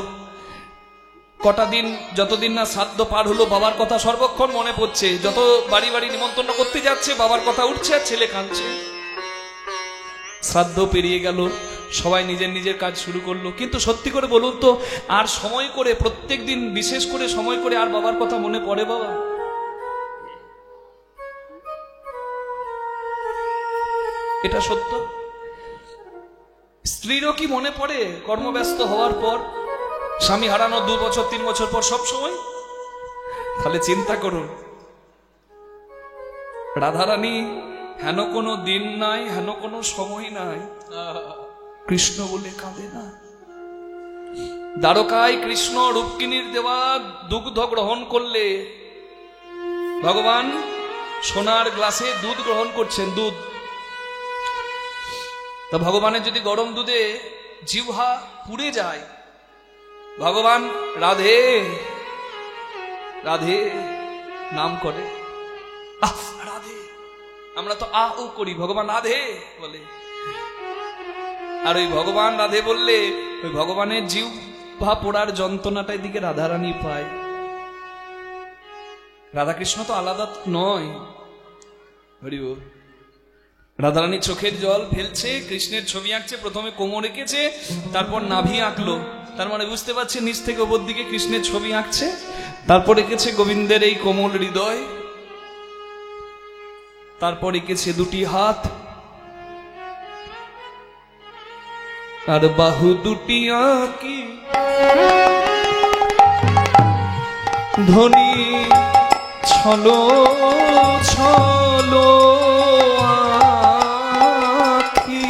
কটা দিন, যতদিন না শ্রাদ্ধ পার হলো, বাবার কথা সর্বক্ষণ মনে পড়ছে। যত বাড়ি বাড়ি নিমন্ত্রণ করতে যাচ্ছে, বাবার কথা উঠছে আর ছেলে কাঁদছে। শ্রাদ্ধ পেরিয়ে গেল, সবাই নিজের নিজের কাজ শুরু করলো। কিন্তু সত্যি করে বলুন তো, আর সময় করে, প্রত্যেক দিন বিশেষ করে সময় করে আর বাবার কথা মনে পড়ে বাবা? এটা সত্য। স্ত্রীরও কি মনে পড়ে কর্মব্যস্ত হওয়ার পর? স্বামী হারানো 2 বছর 3 বছর পর সব সময়? তাহলে চিন্তা করুন, রাধারানী হেন কোনো দিন নাই, হেন কোনো সময় নাই কৃষ্ণ বলে কাঁদে না। দ্বারকায় কৃষ্ণ রূপকিনীর দেওয়া দুগ্ধ গ্রহণ করলে, ভগবান সোনার গ্লাসে দুধ গ্রহণ করছেন, দুধ। তা ভগবানের যদি গরম দুধে জিহ্বা পুড়ে যায়, ভগবান রাধে রাধে নাম করে, আহ রাধে, আমরা তো আ উ করি, ভগবান রাধে বলে। আর ওই ভগবান রাধে বললে ওই ভগবানের জিহ্বা পোড়ার যন্ত্রণাটা এদিকে রাধারানী পায়। রাধাকৃষ্ণ তো আলাদা নয়। হরি বল। রাধারানী চোখের জল ফেলছে, কৃষ্ণের ছবি আঁকছে। প্রথমে কোমর এঁকেছে, তারপর নাভি আঁকলো। তার মানে বুঝতে পারছে নিচ থেকে ওপর দিকে কৃষ্ণের ছবি আঁকছে। তারপর এঁকেছে গোবিন্দের এই কোমল হৃদয়, তারপর এঁকেছে দুটি হাত আর বাহু দুটি আঁকি ধ্বনি ছলো ছলো আখি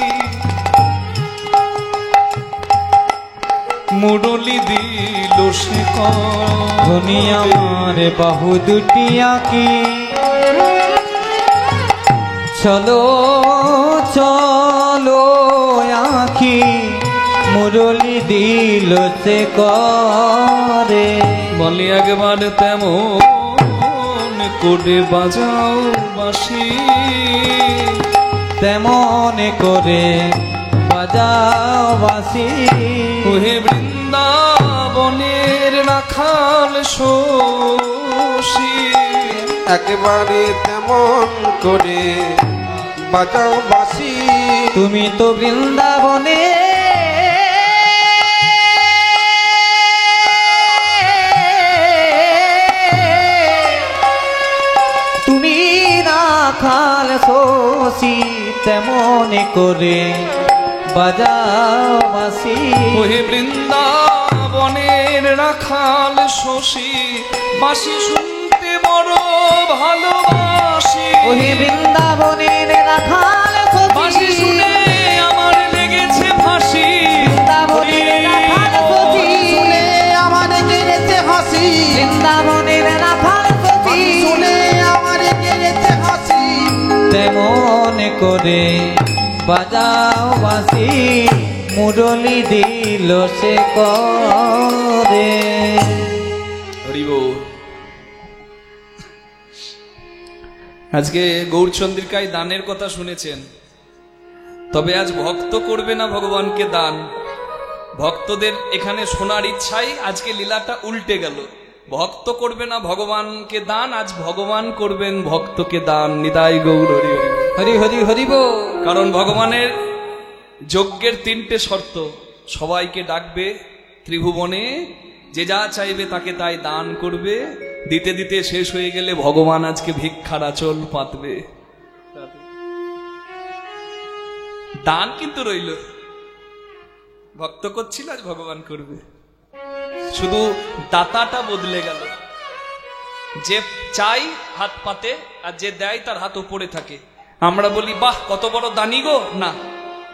মুরলি দিল সে ধ্বনি আমার বাহু দুটি আঁকি চলো চলো আঁখি মুরলি দিল সে করে বলি একবার তেমন করে বাজাও বাঁশি তেমন করে বাজাও বাঁশি ওহে বৃন্দাবনের রাখাল শশী একেবারে তেমন করে বাজাও বাঁশি তুমি তো বৃন্দাবনে তুমি রাখাল শশী তেমন করে বাজাও বাঁশি ওহে বৃন্দাবনের রাখাল শশী বাঁশি শুনতে বড় ভালোবাসি ওহে বৃন্দাবনের রাখাল বাঁশি শুনে আমার লেগেছে ফাঁসি বৃন্দাবনের রাখাল শশী শুনে আমার গেছে হাসি বৃন্দাবনের রাখাল শশী শুনে আমার গেছে হাসি তেমন করে বাজাও বাঁশি মুরলি দিল সে করে আজকে গৌরচন্দ্রিকায় দানের কথা শুনেছেন, তবে আজ ভক্ত করবে না ভগবানকে দান। ভক্তদের এখানে শোনার ইচ্ছাই আজকে লীলাটা উল্টে গেল। ভক্ত করবে না ভগবানকে দান, আজ ভগবান করবেন ভক্তকে দান। নিতাই গৌর হরি হরি হরি হরি হরি বল। কারণ ভগবানের যজ্ঞের তিনটে শর্ত, সবাইকে ডাকবে ত্রিভুবনে, যে যা চাইবে তাকে তাই দান করবে, দিতে দিতে শেষ হয়ে গেলে ভগবান আজকে ভিক্ষার আঁচল পাতবে। দান কিন্তু রইল, ভক্ত করছিল আজ ভগবান করবে, শুধু দাতাটা বদলে গেল। যে চাই হাত পাতে, আর যে দেয় তার হাত উপরে থাকে। আমরা বলি বাহ কত বড় দানি গো, না,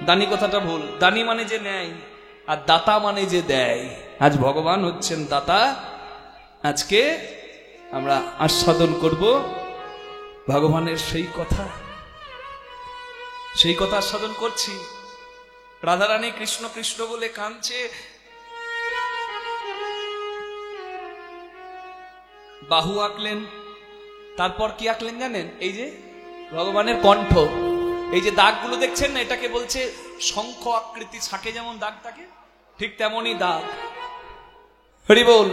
দানি কথাটা ভুল। দানি মানে যে নেয়, আর দাতা মানে যে দেয়। আজ ভগবান হচ্ছেন দাতা। আজকে আমরা আস্বাদন করব ভগবানের সেই কথা, সেই কথা আস্বাদন করছি। রাধারানী কৃষ্ণ কৃষ্ণ বলে কাঁদছে, বাহু আঁকলেন, তারপর কি আঁকলেন জানেন? এই যে ভগবানের কণ্ঠ, এই যে দাগগুলো দেখছেন না, এটাকে বলছে শঙ্খ আকৃতি। ছাকে যেমন দাগ থাকে ঠিক তেমনই দাগ। হরি বল।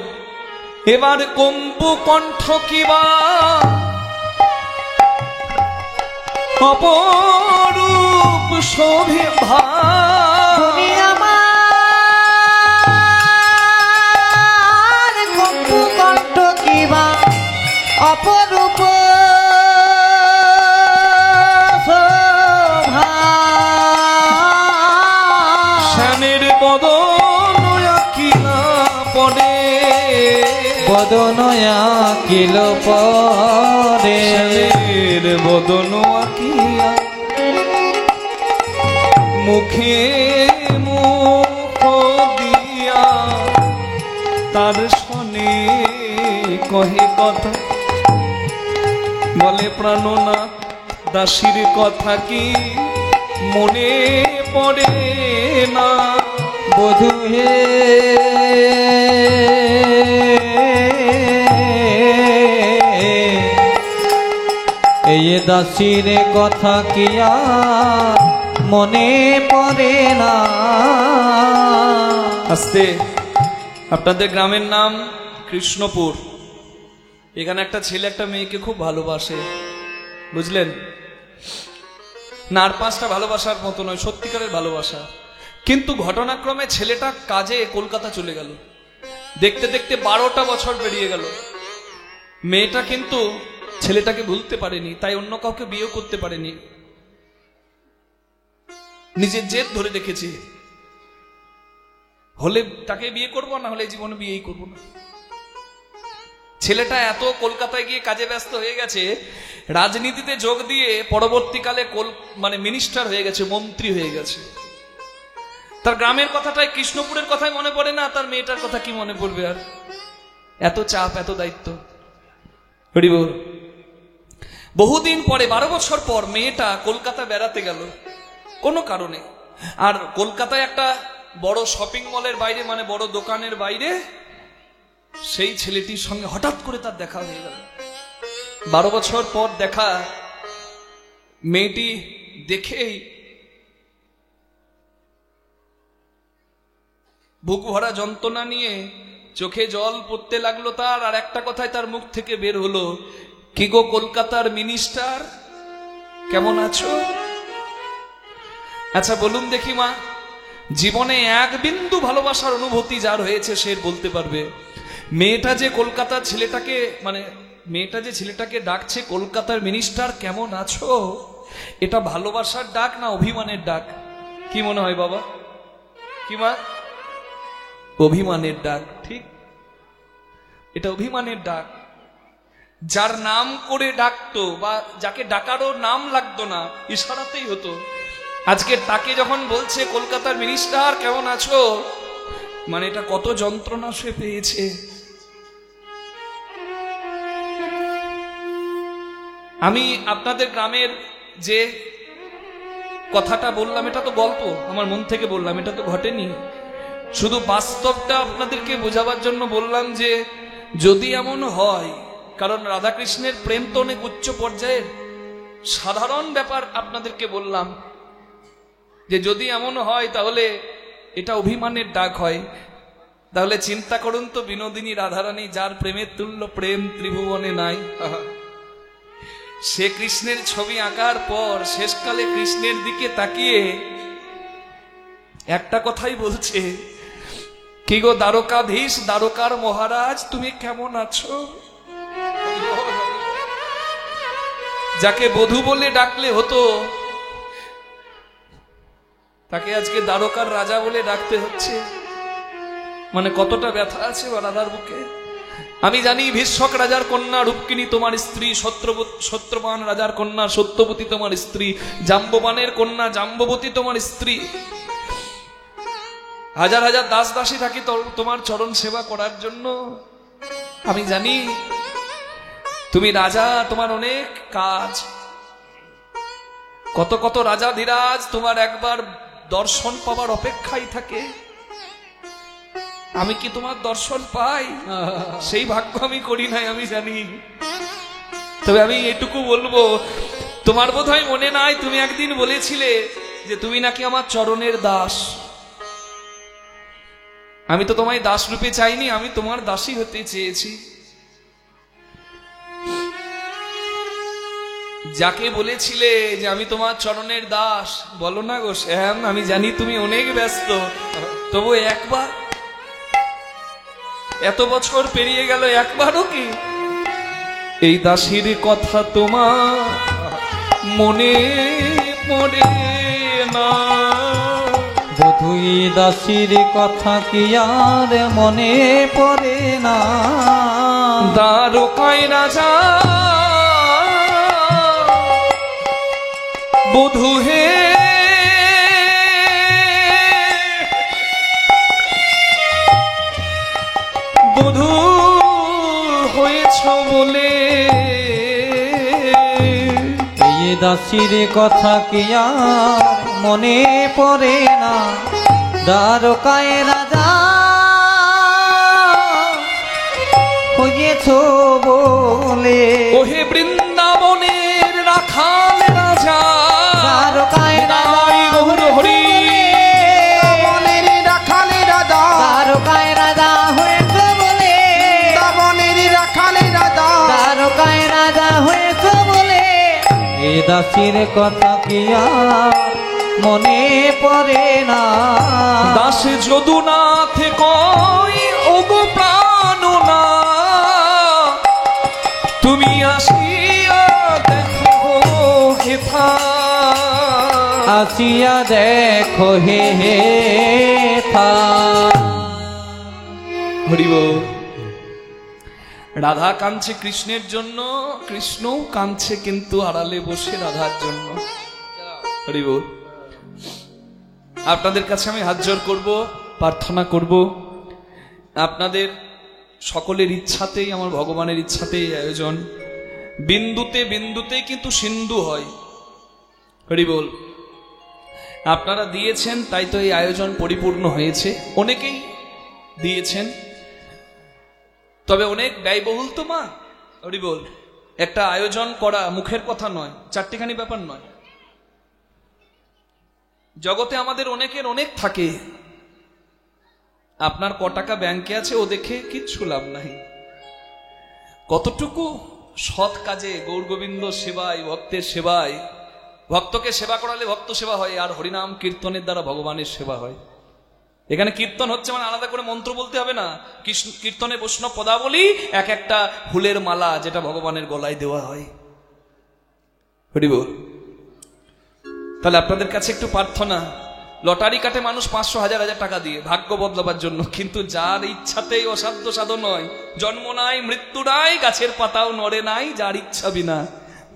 এবার কম্বু কণ্ঠ কিবা অপরূপ শোভে তুমি আমার কম্পু কণ্ঠ কিবা অপরূপ শোভা। শ্যামের বদন আঁকিলা পরে, বদন আঁকিল পরে, শ্যামের বদন আঁকিলা মুখে মুখ দিয়া তার শনে কহে কথা। বলে প্রাণনাথ দাসীর কথা কি মনে পড়ে না? বধূ হে এই দাসীর কথা কিয়া মনে পড়ে না। আস্তে, আপনাদের গ্রামের নাম কৃষ্ণপুর। এখানে একটা ছেলে একটা মেয়েকে খুব ভালোবাসে, বুঝলেন না? আর পাঁচটা ভালোবাসার মতো নয়, সত্যিকারের ভালোবাসা। কিন্তু ঘটনাক্রমে ছেলেটা কাজে কলকাতা চলে গেল, দেখতে দেখতে 12টা বছর পেরিয়ে গেল। মেয়েটা কিন্তু ছেলেটাকে ভুলতে পারেনি, তাই অন্য কাউকে বিয়ে করতে পারেনি। নিজের জেদ ধরে রেখেছি, হলে তাকে বিয়ে করবো, না হলে জীবনে বিয়েই করবো না। ছেলেটা এত কলকাতায় গিয়ে কাজে ব্যস্ত হয়ে গেছে, রাজনীতিতে যোগ দিয়ে পরবর্তীকালে মানে মিনিস্টার হয়ে গেছে, মন্ত্রী হয়ে গেছে। তার গ্রামের কথাটাই, কৃষ্ণপুরের কথাই মনে পড়ে না, তার মেয়েটার কথা কি মনে পড়বে আর? এত চাপ, এত দায়িত্ব। হরি বল। বহুদিন পরে, 12 বছর পর মেয়েটা কলকাতা বেড়াতে গেল কোনো কারণে। আর কলকাতায় একটা বড় শপিং মলের বাইরে, মানে বড় দোকানের বাইরে, সেই ছেলেটির সঙ্গে হঠাৎ করে তার দেখা হয়ে গেল। 12 বছর পর দেখা। মেয়েটি দেখেই বুক ভরা যন্ত্রণা নিয়ে চোখে জল পড়তে লাগলো তার। আর একটা কথাই তার মুখ থেকে বের হলো, কি গো কলকাতার মিনিস্টার, কেমন আছো? আচ্ছা বলুন দেখি মা, জীবনে এক বিন্দু ভালোবাসার অনুভূতি যার হয়েছে সে বলতে পারবে, মেয়েটা যে কলকাতার ছেলেটাকে, মানে মেয়েটা যে ছেলেটাকে ডাকছে কলকাতার মিনিস্টার কেমন আছো, এটা ভালোবাসার ডাক না অভিমানের ডাক? কি মনে হয় বাবা, কি মা? অভিমানের ডাক, ঠিক? এটা অভিমানের ডাক। যার নাম করে ডাকতো, বা যাকে ডাকারও নাম লাগতো না, ইশারাতেই হতো, আজকে তাকে যখন বলছে কলকাতার মিনিস্টার কেমন আছো, মানে এটা কত যন্ত্রণা সে পেয়েছে। আমি আপনাদের গ্রামের যে কথাটা বললাম, এটা তো গল্প, আমার মন থেকে বললাম, এটা তো ঘটেনি। শুধু বাস্তবটা আপনাদেরকে বোঝাবার জন্য বললাম যে যদি এমন হয়, কারণ রাধাকৃষ্ণের প্রেম তো অনেক উচ্চ পর্যায়ের, সাধারণ ব্যাপার আপনাদেরকে বললাম যে যদি এমন হয় তাহলে এটা অভিমানের ডাক হয়। তাহলে চিন্তা করুন তো, বিনোদিনী রাধারানী, যার প্রেমের তুল্য প্রেম ত্রিভুবনে নাই, সে কৃষ্ণের ছবি আঁকার পর শেষকালে কৃষ্ণের দিকে তাকিয়ে একটা কথাই বলছে, কি গো দ্বারকাধীশ, দ্বারকার মহারাজ, তুমি কেমন আছো? যাকে বধূ বলে ডাকলে হতো, তাকে আজকে দ্বারকার রাজা বলে ডাকতে হচ্ছে। মানে কতটা ব্যথা আছে রাধার বুকে। আমি জানি ভীষ্মক রাজার কন্যা রূপকিনী তোমার স্ত্রী, সত্যবান রাজার কন্যা সত্যবতী তোমার স্ত্রী, জাম্ববানের কন্যা জাম্ববতী তোমার স্ত্রী। হাজার হাজার দাস দাসী থাকি তোমার চরণ সেবা করার জন্য। আমি জানি তুমি রাজা, তোমার অনেক কাজ, কত কত রাজা ধীরাজ তোমার একবার দর্শন পাবার অপেক্ষায় থাকে। আমি কি তোমার দর্শন পাই? সেই ভাগ্য আমি করি নাই, আমি জানি। তবে আমি এটুকু বলবো, তোমার বোধহয় মনে নাই, তুমি একদিন বলেছিলে যে তুমি নাকি আমার চরণের দাস। আমি তো তোমায় দাস রূপে চাইনি, আমি তোমার দাসী হতে চেয়েছি। যাকে বলেছিলে যে আমি তোমার চরণের দাস, বলো না গো শ্যাম, আমি জানি তুমি অনেক ব্যস্ত, তবু একবার, এত বছর পেরিয়ে গেল, একবারও কি এই দাসীর কথা তোমার মনে পড়ে না? বধুই দাসীর কথা কি আর মনে পড়ে না? দ্বারকায় রাজা বধূ হে, বধূ হয়েছ বলে এই দাসীর কথা কি আর মনে পড়ে না? দ্বারকায় রাজা হয়েছ বলে, ওহে বৃন্দাবনের রাখাল রাজা, দ্বারকায় রাজা গৌর হরি, বনের রাখালে রাজা, দ্বারকায় রাজা হয়েছ বলে, বনের রাখালে রাজা, দ্বারকায় রাজা হয়েছ বলে এ দাসীর কথা কি আর মনে পড়ে না? দাস যদুনাথ কই ওগো প্রাণনা, তুমি আসিয়া দেখো হেথা, আসিয়া দেখো হে হে থা। হরিব। রাধা কাঁদছে কৃষ্ণের জন্য, কৃষ্ণও কাঁদছে কিন্তু আড়ালে বসে রাধার জন্য। হরি বল। আপনাদের কাছে আমি হাত জোড় করবো, প্রার্থনা করব, আপনাদের সকলের ইচ্ছাতেই, আমার ভগবানের ইচ্ছাতেই আয়োজন। বিন্দুতে বিন্দুতে কিন্তু সিন্ধু হয়। হরি বল। আপনারা দিয়েছেন তাই তো এই আয়োজন পরিপূর্ণ হয়েছে। অনেকেই দিয়েছেন, তবে অনেক ব্যয়বহুল তো মা। হরি বল। একটা আয়োজন করা মুখের কথা নয়, চারটিখানি ব্যাপার নয়। জগতে আমাদের অনেকের অনেক থাকে। আপনার ক টাকা ব্যাংকে আছে ও দেখে কিচ্ছু লাভ নাই। কতটুকু সৎ কাজে, গৌর গোবিন্দ সেবায়, ভক্তের সেবায়, ভক্তকে সেবা করালে ভক্ত সেবা হয়, আর হরিনাম কীর্তনের দ্বারা ভগবানের সেবা হয়। এখানে কীর্তন হচ্ছে মানে আলাদা করে মন্ত্র বলতে হবে না। কীর্তনে বৈষ্ণব পদাবলী এক একটা ফুলের মালা, যেটা ভগবানের গলায় দেওয়া হয়। হরি বল। তাহলে আপনাদের কাছে একটু প্রার্থনা। লটারি কাটে মানুষ 500, 1000 টাকা দিয়ে ভাগ্য বদলাবার জন্য, কিন্তু যার ইচ্ছাতেই অসাধ্য সাধন হয়, জন্ম নাই, মৃত্যু নাই, গাছের পাতাও নড়ে নাই, যার ইচ্ছা বিনা,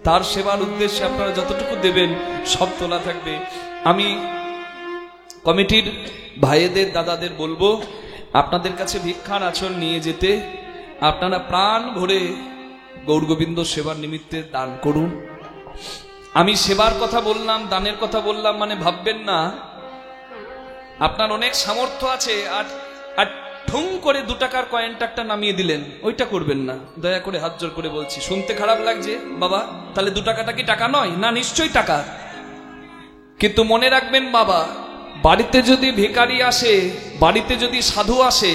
তার সেবার উদ্দেশ্যে আপনারা যতটুকু দেবেন সব তোলা থাকবে। আমি কমিটির ভাইদের, দাদাদের বলবো আপনাদের কাছে ভিক্ষার আচল নিয়ে যেতে। আপনারা প্রাণ ভরে গৌরগোবিন্দ সেবার নিমিত্তে দান করুন। আমি সেবার কথা বললাম, দানের কথা বললাম মানে ভাববেন না আপনার অনেক সামর্থ্য আছে আর ঠুং করে 2 টাকার কয়েনটা একটা নামিয়ে দিলেন, ওইটা করবেন না। দয়া করে হাত জোর করে বলছি। শুনতে খারাপ লাগছে বাবা, তাহলে 2 টাকাটা কি টাকা নয়? না, নিশ্চয়ই টাকা। কিন্তু মনে রাখবেন বাবা, বাড়িতে যদি ভিখারি আসে, বাড়িতে যদি সাধু আসে,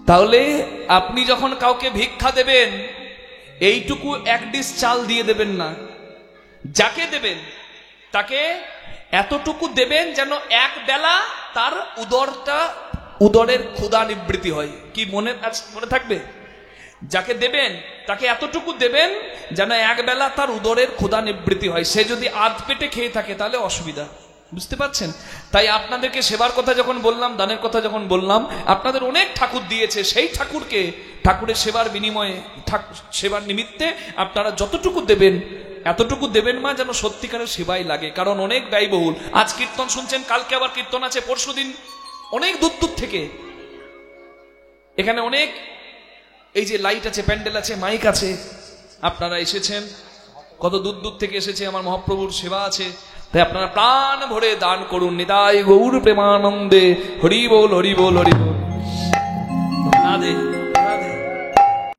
তাহলে আপনি যখন কাউকে ভিক্ষা দেবেন এইটুকু 1 ডিশ চাল দিয়ে দেবেন না। যাকে দেবেন তাকে এতটুকু দেবেন যেন এক বেলা তার উদরের ক্ষুধা নিবৃত্তি হয়। কি মনে থাকবে? যাকে দেবেন তাকে এতটুকু দেবেন যেন এক বেলা তার উদরের ক্ষুধা নিবৃত্তি হয়। সে যদি আধ পেটে খেয়ে থাকে তাহলে অসুবিধা। বুঝতে পারছেন? তাই আপনাদেরকে সেবার কথা যখন বললাম, দানের কথা যখন বললাম, আপনাদের অনেক ঠাকুর দিয়েছে, সেই ঠাকুরকে ঠাকুরের সেবার বিনিময়ে, সেবার নিমিত্তে আপনারা যতটুকু দেবেন এতটুকু দেবেন মা, যেন সত্যিকারের সেবাই লাগে। কারণ অনেক ব্যয়বহুল। আজ কীর্তন শুনছেন, কালকে আবার কীর্তন আছে, পরশুদিন অনেক দূর দূর থেকে এখানে অনেক, এই যে লাইট আছে, প্যান্ডেল আছে, মাইক আছে, আপনারা এসেছেন, কত দূর দূর থেকে এসেছে। আমার মহাপ্রভুর সেবা আছে, তাই আপনারা প্রাণ ভরে দান করুন। নিতাই গৌর প্রেমানন্দে। হরি বল, হরি বল, হরি বল।